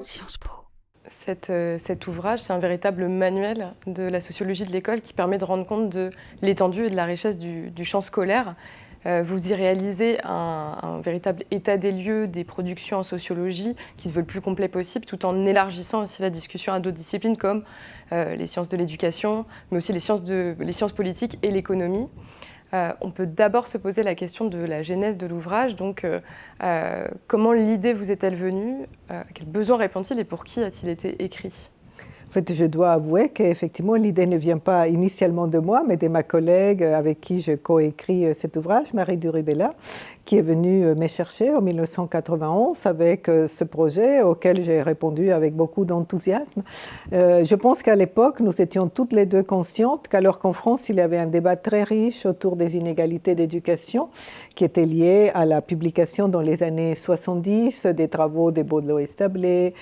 Sciences Po. Cet ouvrage, c'est un véritable manuel de la sociologie de l'école qui permet de rendre compte de l'étendue et de la richesse du champ scolaire. Vous y réalisez un véritable état des lieux des productions en sociologie qui se veut le plus complet possible, tout en élargissant aussi la discussion à d'autres disciplines comme les sciences de l'éducation, mais aussi les sciences politiques et l'économie. On peut d'abord se poser la question de la genèse de l'ouvrage. Donc, comment l'idée vous est-elle venue? Quel besoin répond-il et pour qui a-t-il été écrit? En fait, je dois avouer qu'effectivement, l'idée ne vient pas initialement de moi, mais de ma collègue avec qui je coécris cet ouvrage, Marie Duribella, qui est venue me chercher en 1991 avec ce projet auquel j'ai répondu avec beaucoup d'enthousiasme. Je pense qu'à l'époque, nous étions toutes les deux conscientes qu'alors qu'en France, il y avait un débat très riche autour des inégalités d'éducation qui était lié à la publication dans les années 70 des travaux de Baudelot-Establé,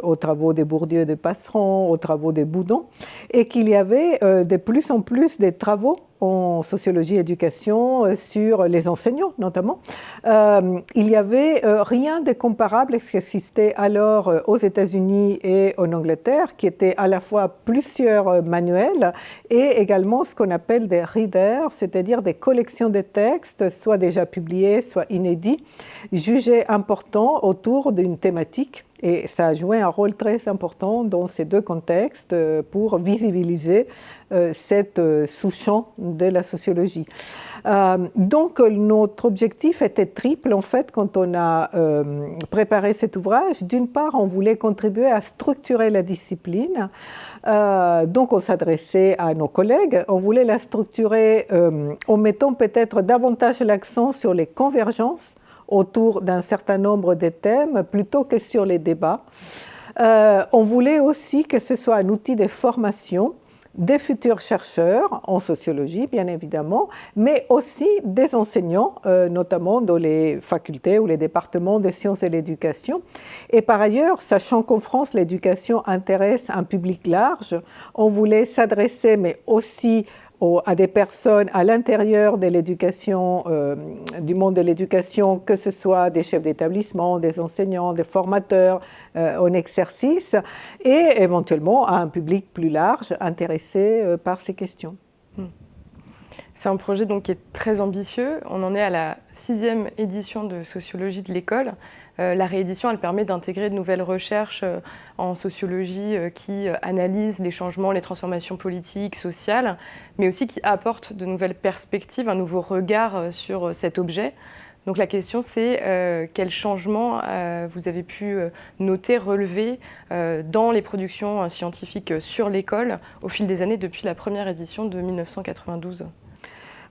aux travaux de Bourdieu et de Passeron, aux travaux de Boudon, et qu'il y avait de plus en plus des travaux en sociologie et éducation sur les enseignants notamment. Il n'y avait rien de comparable à ce qui existait alors aux États-Unis et en Angleterre, qui étaient à la fois plusieurs manuels et également ce qu'on appelle des readers, c'est-à-dire des collections de textes, soit déjà publiés, soit inédits, jugés importants autour d'une thématique. Et ça a joué un rôle très important dans ces deux contextes pour visibiliser cette sous-champ de la sociologie. Donc notre objectif était triple en fait quand on a préparé cet ouvrage. D'une part, on voulait contribuer à structurer la discipline. Donc on s'adressait à nos collègues. On voulait la structurer en mettant peut-être davantage l'accent sur les convergences autour d'un certain nombre de thèmes plutôt que sur les débats. On voulait aussi que ce soit un outil de formation des futurs chercheurs en sociologie, bien évidemment, mais aussi des enseignants, notamment dans les facultés ou les départements des sciences de l'éducation. Et par ailleurs, sachant qu'en France, l'éducation intéresse un public large, on voulait s'adresser, mais aussi à des personnes à l'intérieur de l'éducation, du monde de l'éducation, que ce soit des chefs d'établissement, des enseignants, des formateurs en exercice, et éventuellement à un public plus large intéressé par ces questions. C'est un projet donc qui est très ambitieux. On en est à la 6e édition de Sociologie de l'école. La réédition, elle permet d'intégrer de nouvelles recherches en sociologie qui analysent les changements, les transformations politiques, sociales, mais aussi qui apportent de nouvelles perspectives, un nouveau regard sur cet objet. Donc la question, c'est quels changements vous avez pu noter, relever dans les productions scientifiques sur l'école au fil des années depuis la première édition de 1992 ?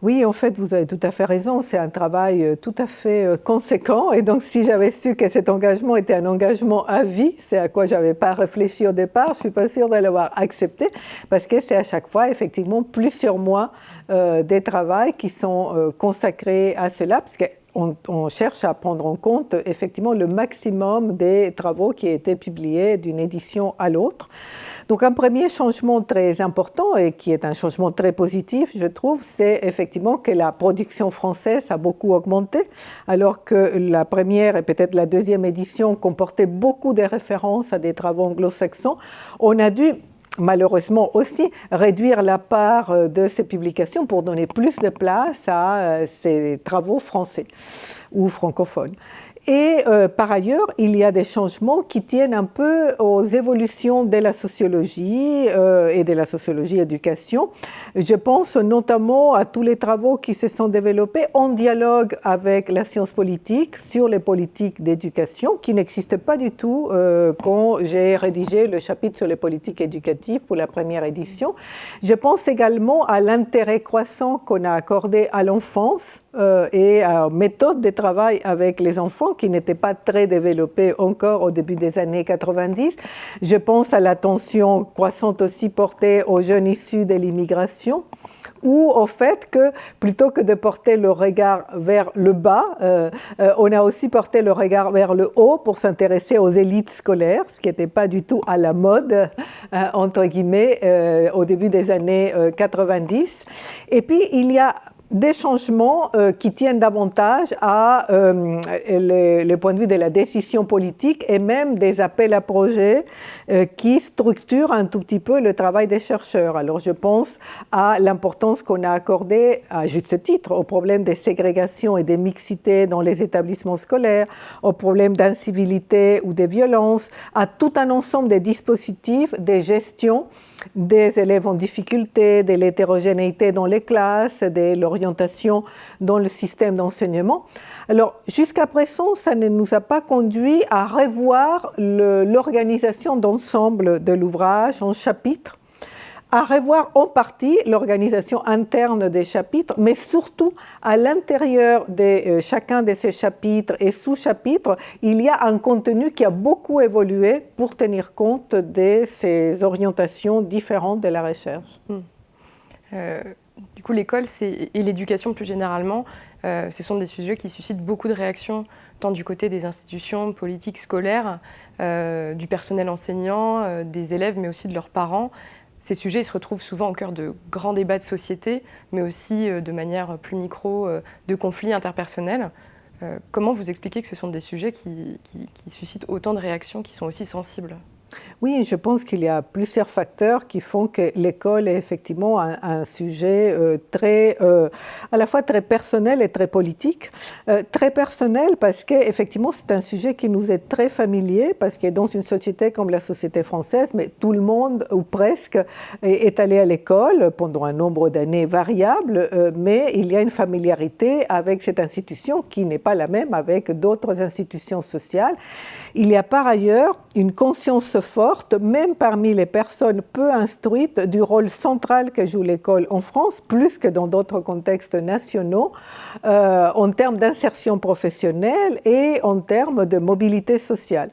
Oui, en fait, vous avez tout à fait raison. C'est un travail tout à fait conséquent. Et donc, si j'avais su que cet engagement était un engagement à vie, c'est à quoi je n'avais pas réfléchi au départ, je ne suis pas sûre de l'avoir accepté, parce que c'est à chaque fois, effectivement, plusieurs mois de travail qui sont consacrés à cela, parce que on cherche à prendre en compte effectivement le maximum des travaux qui ont été publiés d'une édition à l'autre. Donc un premier changement très important et qui est un changement très positif, je trouve, c'est effectivement que la production française a beaucoup augmenté, alors que la première et peut-être la deuxième édition comportaient beaucoup de références à des travaux anglo-saxons. On a dû malheureusement aussi réduire la part de ces publications pour donner plus de place à ces travaux français ou francophones. Et par ailleurs, il y a des changements qui tiennent un peu aux évolutions de la sociologie et de la sociologie éducation. Je pense notamment à tous les travaux qui se sont développés en dialogue avec la science politique sur les politiques d'éducation qui n'existaient pas du tout quand j'ai rédigé le chapitre sur les politiques éducatives pour la première édition. Je pense également à l'intérêt croissant qu'on a accordé à l'enfance et à méthode de travail avec les enfants qui n'étaient pas très développées encore au début des années 90. Je pense à l'attention croissante aussi portée aux jeunes issus de l'immigration ou au fait que plutôt que de porter le regard vers le bas, on a aussi porté le regard vers le haut pour s'intéresser aux élites scolaires, ce qui n'était pas du tout à la mode, entre guillemets, au début des années 90. Et puis, il y a des changements qui tiennent davantage à le point de vue de la décision politique et même des appels à projets qui structurent un tout petit peu le travail des chercheurs. Alors je pense à l'importance qu'on a accordée, à juste titre, au problème des ségrégations et des mixités dans les établissements scolaires, au problème d'incivilité ou de violence, à tout un ensemble de dispositifs de gestion des élèves en difficulté, de l'hétérogénéité dans les classes, de l'orientation dans le système d'enseignement. Alors, jusqu'à présent, ça ne nous a pas conduit à revoir l'organisation d'ensemble de l'ouvrage en chapitres, à revoir en partie l'organisation interne des chapitres, mais surtout à l'intérieur de chacun de ces chapitres et sous-chapitres, il y a un contenu qui a beaucoup évolué pour tenir compte de ces orientations différentes de la recherche. Du coup, l'école et l'éducation plus généralement, ce sont des sujets qui suscitent beaucoup de réactions, tant du côté des institutions politiques scolaires, du personnel enseignant, des élèves, mais aussi de leurs parents. Ces sujets se retrouvent souvent au cœur de grands débats de société, mais aussi de manière plus micro, de conflits interpersonnels. Comment vous expliquez que ce sont des sujets qui suscitent autant de réactions, qui sont aussi sensibles ? Oui, je pense qu'il y a plusieurs facteurs qui font que l'école est effectivement un sujet à la fois très personnel et très politique. Très personnel parce qu'effectivement c'est un sujet qui nous est très familier, parce que dans une société comme la société française, mais tout le monde ou presque est allé à l'école pendant un nombre d'années variable, mais il y a une familiarité avec cette institution qui n'est pas la même avec d'autres institutions sociales. Il y a par ailleurs une conscience forte, même parmi les personnes peu instruites, du rôle central que joue l'école en France, plus que dans d'autres contextes nationaux, en termes d'insertion professionnelle et en termes de mobilité sociale.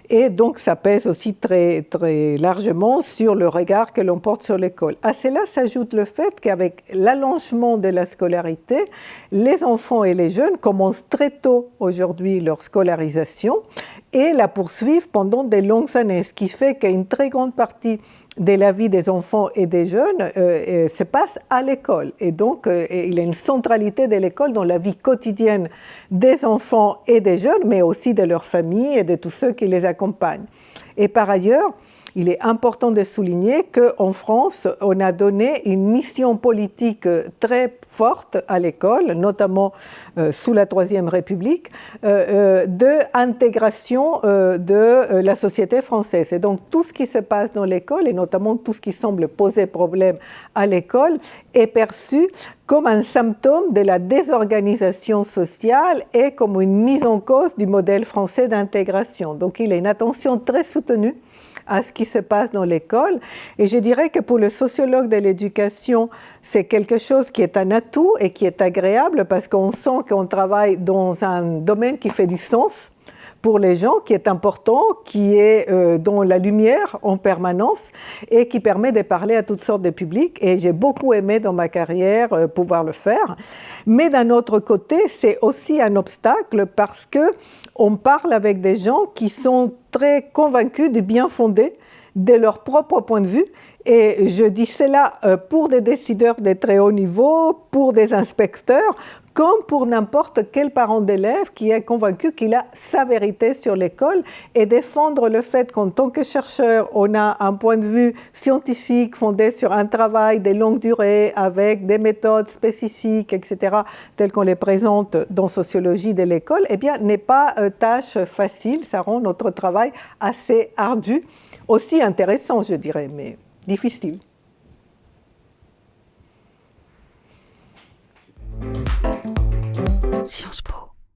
Et donc, ça pèse aussi très, très largement sur le regard que l'on porte sur l'école. À cela s'ajoute le fait qu'avec l'allongement de la scolarité, les enfants et les jeunes commencent très tôt aujourd'hui leur scolarisation et la poursuivent pendant de longues années, ce qui fait qu'une très grande partie de la vie des enfants et des jeunes se passe à l'école. Et donc, il y a une centralité de l'école dans la vie quotidienne des enfants et des jeunes, mais aussi de leurs familles et de tous ceux qui les accompagnent. Et par ailleurs, il est important de souligner qu'en France, on a donné une mission politique très forte à l'école, notamment sous la Troisième République, d'intégration de la société française. Et donc tout ce qui se passe dans l'école, et notamment tout ce qui semble poser problème à l'école, est perçu comme un symptôme de la désorganisation sociale et comme une mise en cause du modèle français d'intégration. Donc il y a une attention très soutenue à ce qui se passe dans l'école. Et je dirais que pour le sociologue de l'éducation, c'est quelque chose qui est un atout et qui est agréable parce qu'on sent qu'on travaille dans un domaine qui fait du sens pour les gens, qui est important, qui est dans la lumière en permanence et qui permet de parler à toutes sortes de publics. Et j'ai beaucoup aimé dans ma carrière pouvoir le faire. Mais d'un autre côté, c'est aussi un obstacle parce qu'on parle avec des gens qui sont très convaincus du bien fondé de leur propre point de vue. Et je dis cela pour des décideurs de très haut niveau, pour des inspecteurs, comme pour n'importe quel parent d'élève qui est convaincu qu'il a sa vérité sur l'école, et défendre le fait qu'en tant que chercheur, on a un point de vue scientifique fondé sur un travail de longue durée avec des méthodes spécifiques, etc., telles qu'on les présente dans Sociologie de l'école, eh bien, n'est pas tâche facile. Ça rend notre travail assez ardu, aussi intéressant, je dirais, mais difficile.